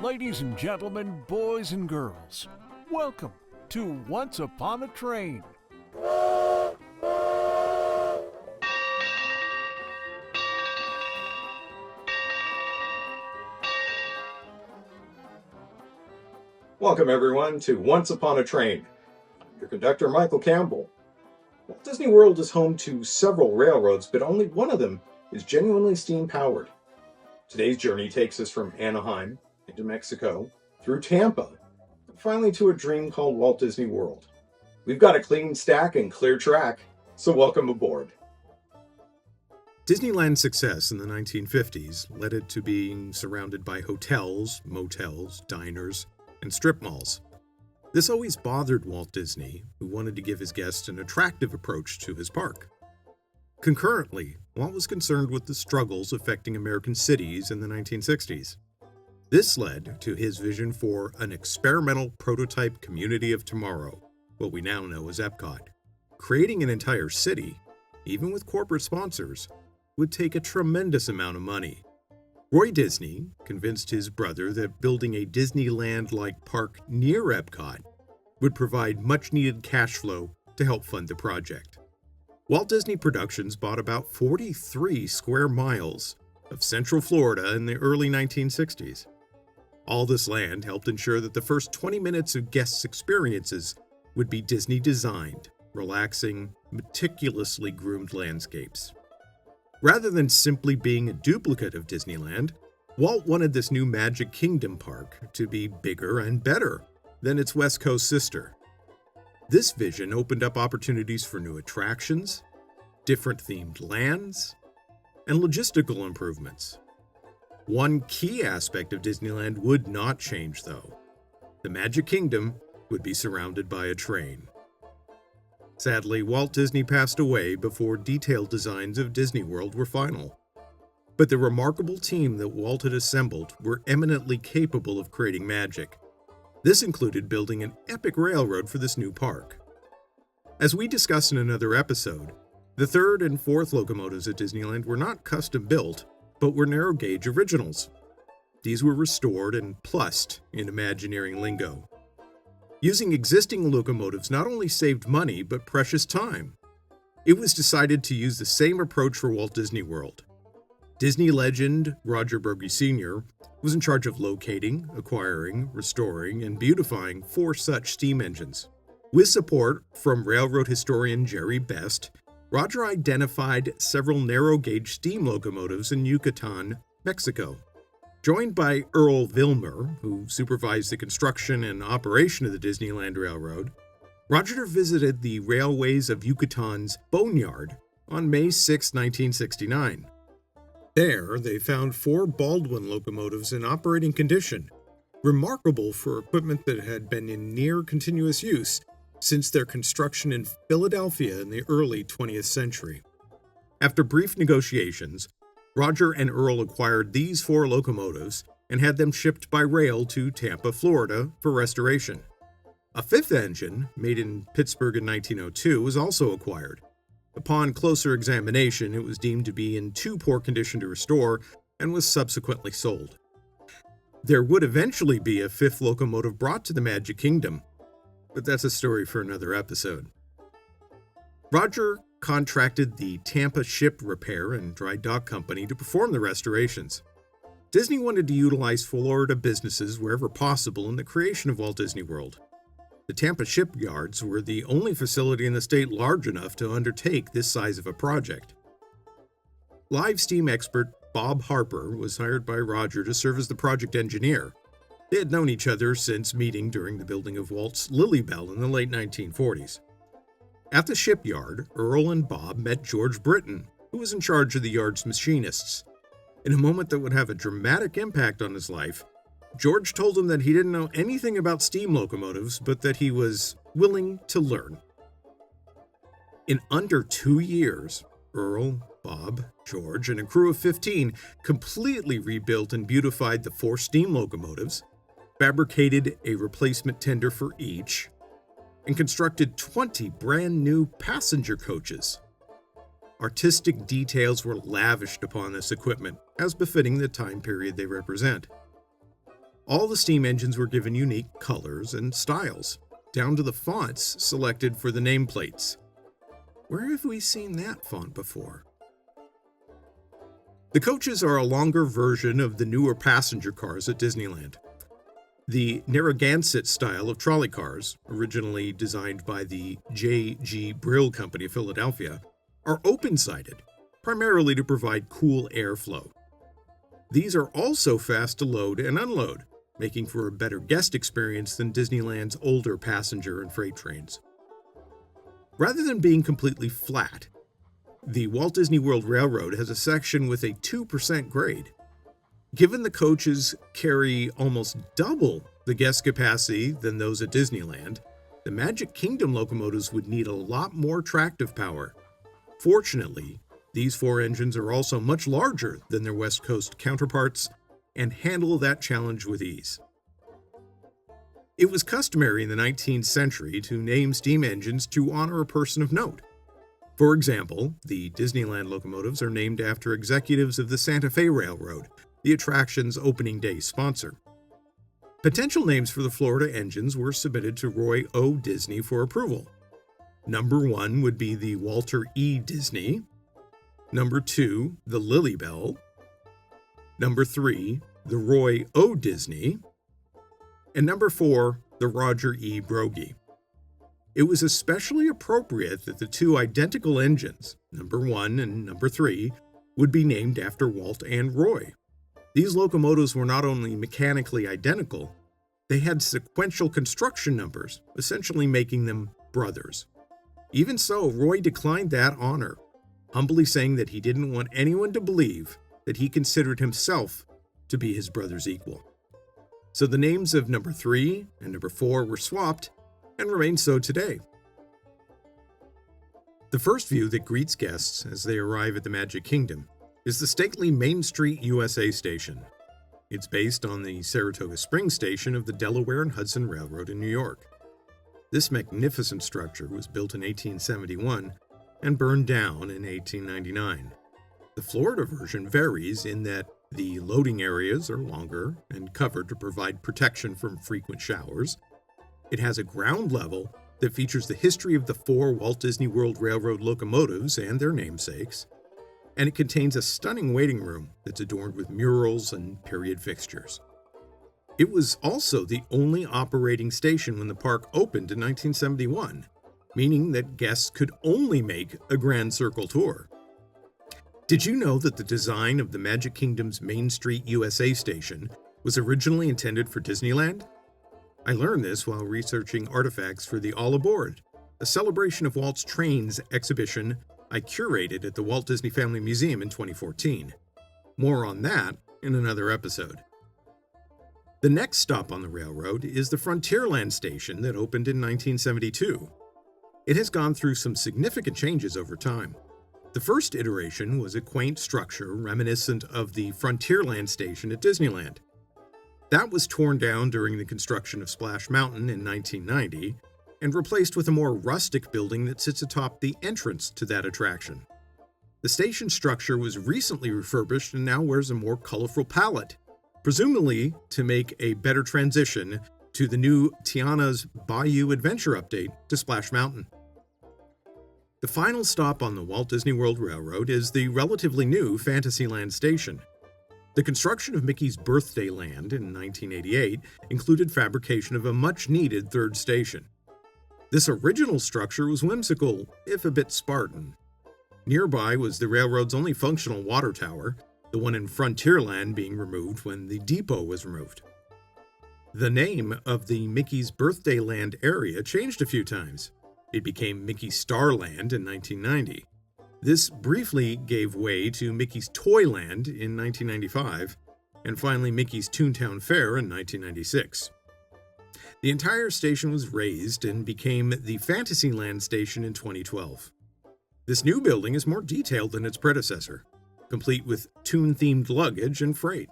Ladies and gentlemen, boys and girls, welcome to Once Upon a Train. Welcome everyone to Once Upon a Train. I'm your conductor, Michael Campbell. Walt Disney World is home to several railroads, but only one of them is genuinely steam-powered. Today's journey takes us from Anaheim into Mexico, through Tampa, and finally to a dream called Walt Disney World. We've got a clean stack and clear track, so welcome aboard. Disneyland's success in the 1950s led it to being surrounded by hotels, motels, diners, and strip malls. This always bothered Walt Disney, who wanted to give his guests an attractive approach to his park. Concurrently, Walt was concerned with the struggles affecting American cities in the 1960s. This led to his vision for an experimental prototype community of tomorrow, what we now know as Epcot. Creating an entire city, even with corporate sponsors, would take a tremendous amount of money. Roy Disney convinced his brother that building a Disneyland-like park near Epcot would provide much-needed cash flow to help fund the project. Walt Disney Productions bought about 43 square miles of Central Florida in the early 1960s. All this land helped ensure that the first 20 minutes of guests' experiences would be Disney-designed, relaxing, meticulously groomed landscapes. Rather than simply being a duplicate of Disneyland, Walt wanted this new Magic Kingdom park to be bigger and better than its West Coast sister. This vision opened up opportunities for new attractions, different themed lands, and logistical improvements. One key aspect of Disneyland would not change, though. The Magic Kingdom would be surrounded by a train. Sadly, Walt Disney passed away before detailed designs of Disney World were final. But the remarkable team that Walt had assembled were eminently capable of creating magic. This included building an epic railroad for this new park. As we discussed in another episode, the third and fourth locomotives at Disneyland were not custom-built, but were narrow-gauge originals. These were restored and plussed in Imagineering lingo. Using existing locomotives not only saved money, but precious time. It was decided to use the same approach for Walt Disney World. Disney legend Roger Burgess Sr. was in charge of locating, acquiring, restoring, and beautifying 4 such steam engines. With support from railroad historian Jerry Best, Roger identified several narrow-gauge steam locomotives in Yucatan, Mexico. Joined by Earl Vilmer, who supervised the construction and operation of the Disneyland Railroad, Roger visited the railways of Yucatan's Boneyard on May 6, 1969. There, they found 4 Baldwin locomotives in operating condition, remarkable for equipment that had been in near-continuous use since their construction in Philadelphia in the early 20th century. After brief negotiations, Roger and Earl acquired these 4 locomotives and had them shipped by rail to Tampa, Florida for restoration. A 5th engine, made in Pittsburgh in 1902, was also acquired. Upon closer examination, it was deemed to be in too poor condition to restore and was subsequently sold. There would eventually be a 5th locomotive brought to the Magic Kingdom, but that's a story for another episode. Roger contracted the Tampa Ship Repair and Dry Dock Company to perform the restorations. Disney wanted to utilize Florida businesses wherever possible in the creation of Walt Disney World. The Tampa shipyards were the only facility in the state large enough to undertake this size of a project. Live steam expert Bob Harper was hired by Roger to serve as the project engineer. They had known each other since meeting during the building of Walt's Lily Bell in the late 1940s. At the shipyard, Earl and Bob met George Britton, who was in charge of the yard's machinists. In a moment that would have a dramatic impact on his life, George told him that he didn't know anything about steam locomotives, but that he was willing to learn. In under 2 years, Earl, Bob, George, and a crew of 15 completely rebuilt and beautified the 4 steam locomotives, fabricated a replacement tender for each, and constructed 20 brand new passenger coaches. Artistic details were lavished upon this equipment, as befitting the time period they represent. All the steam engines were given unique colors and styles, down to the fonts selected for the nameplates. Where have we seen that font before? The coaches are a longer version of the newer passenger cars at Disneyland. The Narragansett style of trolley cars, originally designed by the J.G. Brill Company of Philadelphia, are open-sided, primarily to provide cool airflow. These are also fast to load and unload, making for a better guest experience than Disneyland's older passenger and freight trains. Rather than being completely flat, the Walt Disney World Railroad has a section with a 2% grade. Given the coaches carry almost double the guest capacity than those at Disneyland, the Magic Kingdom locomotives would need a lot more tractive power. Fortunately, these 4 engines are also much larger than their West Coast counterparts and handle that challenge with ease. It was customary in the 19th century to name steam engines to honor a person of note. For example, the Disneyland locomotives are named after executives of the Santa Fe Railroad, the attraction's opening day sponsor. Potential names for the Florida engines were submitted to Roy O. Disney for approval. Number 1 would be the Walter E. Disney. Number 2, the Lily Bell. Number 3, the Roy O. Disney. And number 4, the Roger E. Brogy. It was especially appropriate that the 2 identical engines, number 1 and number 3, would be named after Walt and Roy. These locomotives were not only mechanically identical, they had sequential construction numbers, essentially making them brothers. Even so, Roy declined that honor, humbly saying that he didn't want anyone to believe that he considered himself to be his brother's equal. So the names of number 3 and number 4 were swapped and remain so today. The first view that greets guests as they arrive at the Magic Kingdom is the stately Main Street USA station. It's based on the Saratoga Springs station of the Delaware and Hudson Railroad in New York. This magnificent structure was built in 1871 and burned down in 1899. The Florida version varies in that the loading areas are longer and covered to provide protection from frequent showers. It has a ground level that features the history of the 4 Walt Disney World Railroad locomotives and their namesakes, and it contains a stunning waiting room that's adorned with murals and period fixtures. It was also the only operating station when the park opened in 1971, meaning that guests could only make a Grand Circle tour. Did you know that the design of the Magic Kingdom's Main Street USA station was originally intended for Disneyland? I learned this while researching artifacts for the All Aboard, a celebration of Walt's trains exhibition I curated at the Walt Disney Family Museum in 2014. More on that in another episode. The next stop on the railroad is the Frontierland station that opened in 1972. It has gone through some significant changes over time. The first iteration was a quaint structure reminiscent of the Frontierland station at Disneyland. That was torn down during the construction of Splash Mountain in 1990 and replaced with a more rustic building that sits atop the entrance to that attraction. The station structure was recently refurbished and now wears a more colorful palette, presumably to make a better transition to the new Tiana's Bayou Adventure update to Splash Mountain. The final stop on the Walt Disney World Railroad is the relatively new Fantasyland station. The construction of Mickey's Birthday Land in 1988 included fabrication of a much-needed third station. This original structure was whimsical, if a bit Spartan. Nearby was the railroad's only functional water tower, the one in Frontierland being removed when the depot was removed. The name of the Mickey's Birthday Land area changed a few times. It became Mickey's Starland in 1990. This briefly gave way to Mickey's Toyland in 1995, and finally Mickey's Toontown Fair in 1996. The entire station was razed and became the Fantasyland station in 2012. This new building is more detailed than its predecessor, complete with Toon-themed luggage and freight.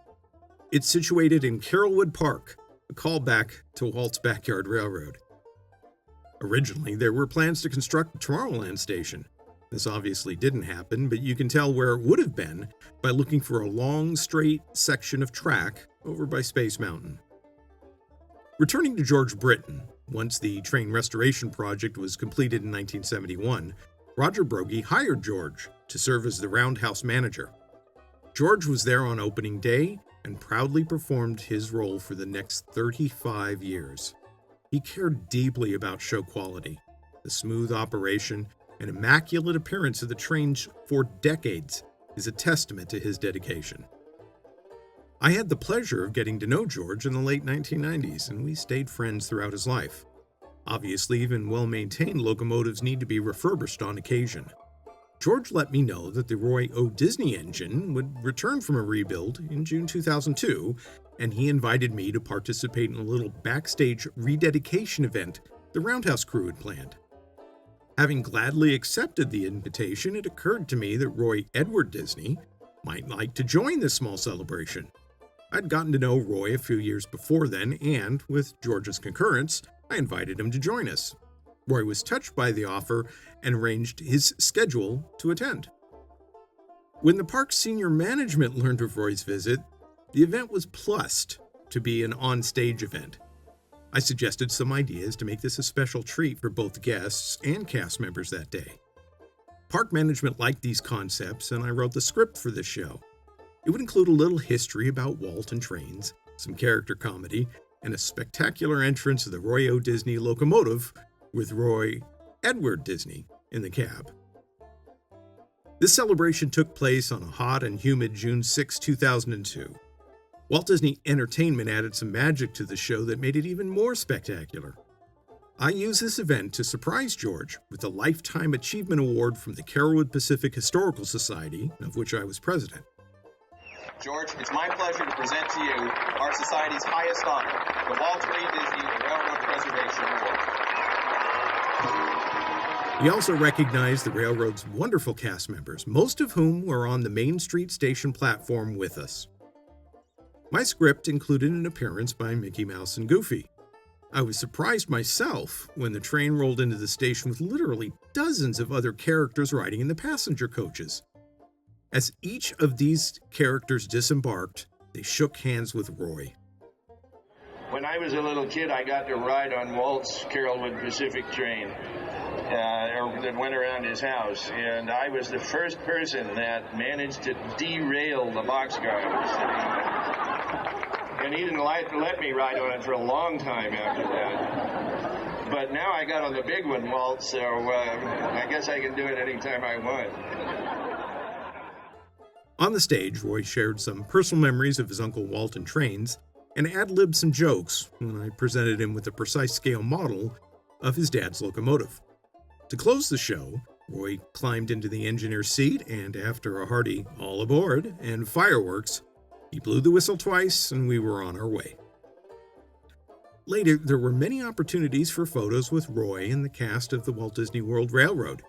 It's situated in Carrollwood Park, a callback to Walt's Backyard Railroad. Originally, there were plans to construct the Tomorrowland station. This obviously didn't happen, but you can tell where it would have been by looking for a long, straight section of track over by Space Mountain. Returning to George Britton, once the train restoration project was completed in 1971, Roger Brogy hired George to serve as the roundhouse manager. George was there on opening day and proudly performed his role for the next 35 years. He cared deeply about show quality, the smooth operation, and immaculate appearance of the trains for decades is a testament to his dedication. I had the pleasure of getting to know George in the late 1990s, and we stayed friends throughout his life. Obviously, even well-maintained locomotives need to be refurbished on occasion. George let me know that the Roy O. Disney engine would return from a rebuild in June 2002, and he invited me to participate in a little backstage rededication event the Roundhouse crew had planned. Having gladly accepted the invitation, it occurred to me that Roy Edward Disney might like to join this small celebration. I'd gotten to know Roy a few years before then, and with George's concurrence, I invited him to join us. Roy was touched by the offer and arranged his schedule to attend. When the park's senior management learned of Roy's visit, the event was plussed to be an on-stage event. I suggested some ideas to make this a special treat for both guests and cast members that day. Park management liked these concepts, and I wrote the script for this show. It would include a little history about Walt and trains, some character comedy, and a spectacular entrance of the Roy O. Disney locomotive with Roy Edward Disney in the cab. This celebration took place on a hot and humid June 6, 2002. Walt Disney Entertainment added some magic to the show that made it even more spectacular. I used this event to surprise George with a Lifetime Achievement Award from the Carolwood Pacific Historical Society, of which I was president. George, it's my pleasure to present to you our society's highest honor, the Walt Disney Railroad Preservation Award. He also recognized the railroad's wonderful cast members, most of whom were on the Main Street Station platform with us. My script included an appearance by Mickey Mouse and Goofy. I was surprised myself when the train rolled into the station with literally dozens of other characters riding in the passenger coaches. As each of these characters disembarked, they shook hands with Roy. When I was a little kid, I got to ride on Walt's Carolwood Pacific train that went around his house, and I was the first person that managed to derail the boxcar I was sitting in. And he didn't let me ride on it for a long time after that. But now I got on the big one, Walt, so I guess I can do it anytime I want. On the stage, Roy shared some personal memories of his Uncle Walt and trains, and ad-libbed some jokes when I presented him with a precise scale model of his dad's locomotive. To close the show, Roy climbed into the engineer's seat, and after a hearty "all aboard" and fireworks, he blew the whistle twice, and we were on our way. Later, there were many opportunities for photos with Roy and the cast of the Walt Disney World Railroad.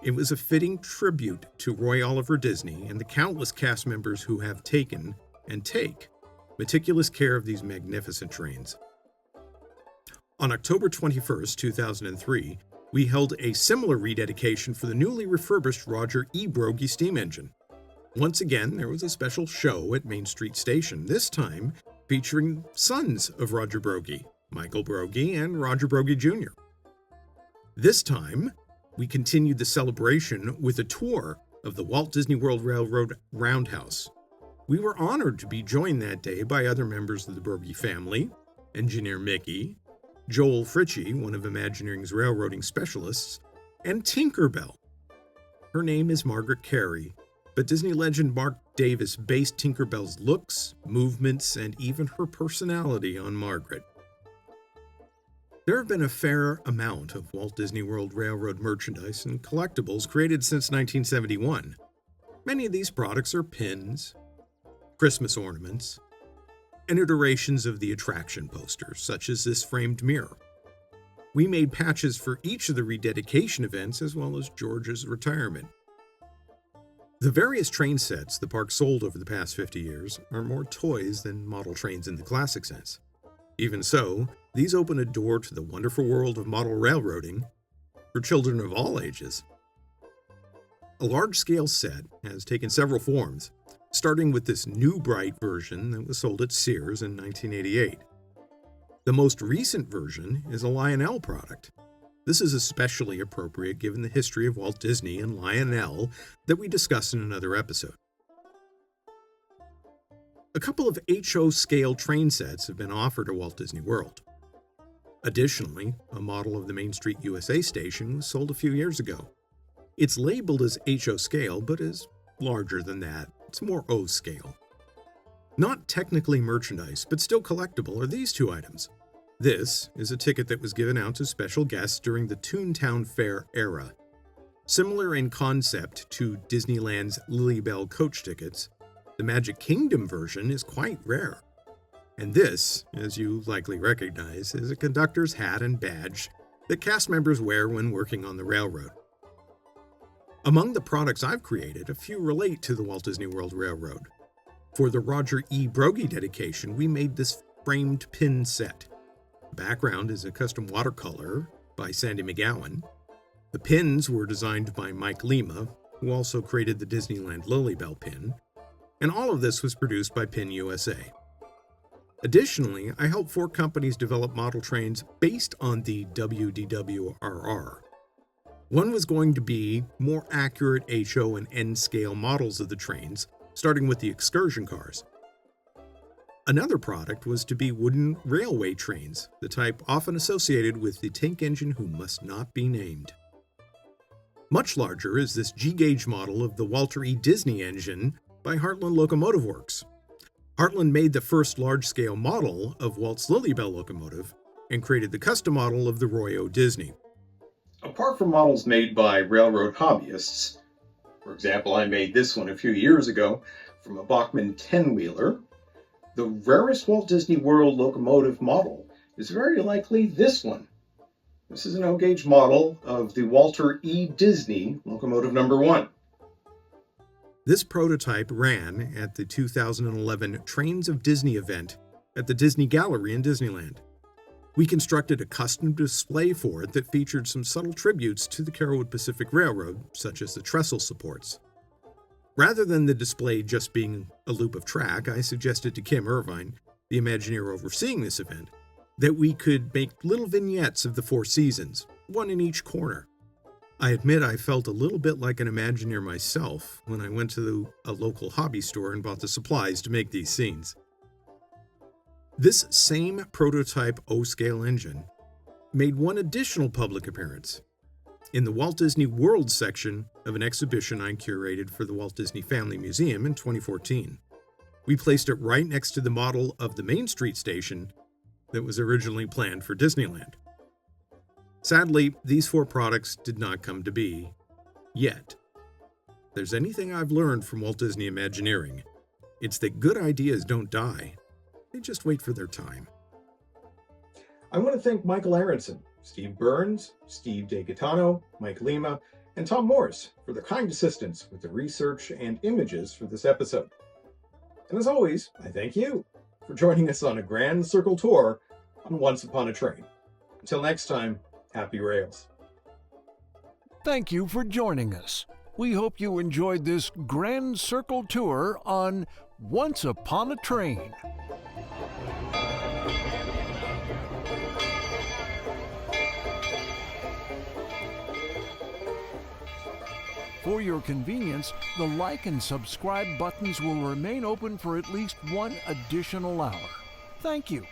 It was a fitting tribute to Roy Oliver Disney and the countless cast members who have taken and take meticulous care of these magnificent trains. On October 21st, 2003, we held a similar rededication for the newly refurbished Roger E. Brogy steam engine. Once again, there was a special show at Main Street Station, this time featuring sons of Roger Brogy, Michael Brogy and Roger Brogy Jr. This time, we continued the celebration with a tour of the Walt Disney World Railroad Roundhouse. We were honored to be joined that day by other members of the Brogy family, Engineer Mickey, Joel Fritchie, one of Imagineering's railroading specialists, and Tinkerbell. Her name is Margaret Carey, but Disney legend Mark Davis based Tinkerbell's looks, movements, and even her personality on Margaret. There have been a fair amount of Walt Disney World Railroad merchandise and collectibles created since 1971. Many of these products are pins, Christmas ornaments, and iterations of the attraction posters, such as this framed mirror. We made patches for each of the rededication events as well as George's retirement. The various train sets the park sold over the past 50 years are more toys than model trains in the classic sense. Even so, these open a door to the wonderful world of model railroading for children of all ages. A large-scale set has taken several forms, starting with this new bright version that was sold at Sears in 1988. The most recent version is a Lionel product. This is especially appropriate given the history of Walt Disney and Lionel that we discuss in another episode. A couple of HO scale train sets have been offered at Walt Disney World. Additionally, a model of the Main Street USA station was sold a few years ago. It's labeled as HO scale, but is larger than that. It's more O scale. Not technically merchandise, but still collectible, are these two items. This is a ticket that was given out to special guests during the Toontown Fair era. Similar in concept to Disneyland's Lily Bell coach tickets, the Magic Kingdom version is quite rare. And this, as you likely recognize, is a conductor's hat and badge that cast members wear when working on the railroad. Among the products I've created, a few relate to the Walt Disney World Railroad. For the Roger E. Broggie dedication, we made this framed pin set. The background is a custom watercolor by Sandy McGowan. The pins were designed by Mike Lima, who also created the Disneyland Lily Bell pin, and all of this was produced by Pin USA. Additionally, I helped 4 companies develop model trains based on the WDWRR. One was going to be more accurate HO and N scale models of the trains, starting with the excursion cars. Another product was to be wooden railway trains, the type often associated with the tank engine who must not be named. Much larger is this G-gauge model of the Walter E. Disney engine by Heartland Locomotive Works. Heartland made the first large-scale model of Walt's Lily Bell locomotive and created the custom model of the Roy O. Disney. Apart from models made by railroad hobbyists, for example, I made this one a few years ago from a Bachmann 10-wheeler, the rarest Walt Disney World locomotive model is very likely this one. This is an O-gauge model of the Walter E. Disney locomotive number 1. This prototype ran at the 2011 Trains of Disney event at the Disney Gallery in Disneyland. We constructed a custom display for it that featured some subtle tributes to the Carolwood Pacific Railroad, such as the trestle supports. Rather than the display just being a loop of track, I suggested to Kim Irvine, the Imagineer overseeing this event, that we could make little vignettes of the 4 seasons, one in each corner. I admit I felt a little bit like an Imagineer myself when I went to a local hobby store and bought the supplies to make these scenes. This same prototype O-scale engine made one additional public appearance in the Walt Disney World section of an exhibition I curated for the Walt Disney Family Museum in 2014. We placed it right next to the model of the Main Street station that was originally planned for Disneyland. Sadly, these 4 products did not come to be, yet. If there's anything I've learned from Walt Disney Imagineering, it's that good ideas don't die. They just wait for their time. I want to thank Michael Aronson, Steve Burns, Steve DeGaetano, Mike Lima, and Tom Morris for their kind assistance with the research and images for this episode. And as always, I thank you for joining us on a grand circle tour on Once Upon a Train. Until next time, happy rails. Thank you for joining us. We hope you enjoyed this grand circle tour on Once Upon a Train. For your convenience, the like and subscribe buttons will remain open for at least 1 additional hour. Thank you.